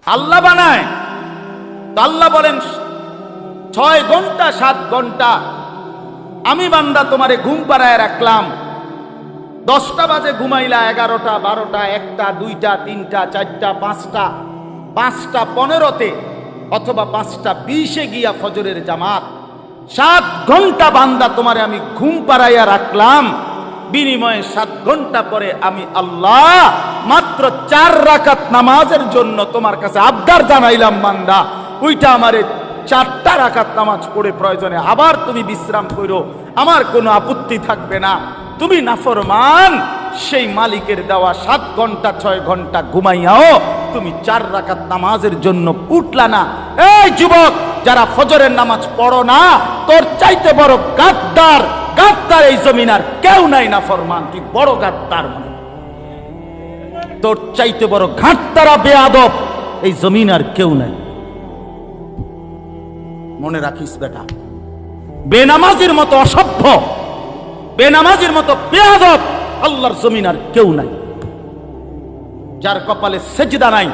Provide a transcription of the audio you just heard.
আল্লাহ বানায়। তো আল্লাহ বলেন 6 ঘন্টা 7 ঘন্টা আমি বান্দা তোমারে ঘুম পাড়ায় রাখলাম। 10টা বাজে ঘুমাইলা, 11টা 12টা 1টা 2টা 3টা 4টা 5টা 5টা 15তে অথবা 5টা 20-এ গিয়া ফজরের জামাত। 7 ঘন্টা বান্দা তোমারে আমি ঘুম পাড়াইয়া রাখলাম, বিনিময়ে 7 ঘন্টা পরে আমি আল্লাহ মাত্র 4 রাকাত নামাজের জন্য তোমার কাছে আবদার জানাইলাম। বান্দা ওইটা আমারে 4টা রাকাত নামাজ পড়ে প্রয়োজনে আবার তুমি বিশ্রাম করো, আমার কোনো আপত্তি থাকবে না। তুমি নাফরমান, সেই মালিকের দেওয়া 7 ঘন্টা 6 ঘন্টা ঘুমাইয়াও তুমি 4 রাকাত নামাজের জন্য উঠলা না। এই যুবক, যারা ফজরের নামাজ পড়ো না, তোর চাইতে বড় গাদ্দার গাদ্দার এই জমিন আর কেউ নাই। নাফরমান, তুই বড় গাদ্দার, মানে তোর চাইতে বড় ঘাটতারা বেয়াদব এই জমিন আর কেউ নাই। মনে রাখিস বেটা, বেনামাজির মতো অসভ্য, বেনামাজির মতো বেয়াদব আল্লাহর জমিন আর কেউ নাই। যার কপালে সেজদা নাই,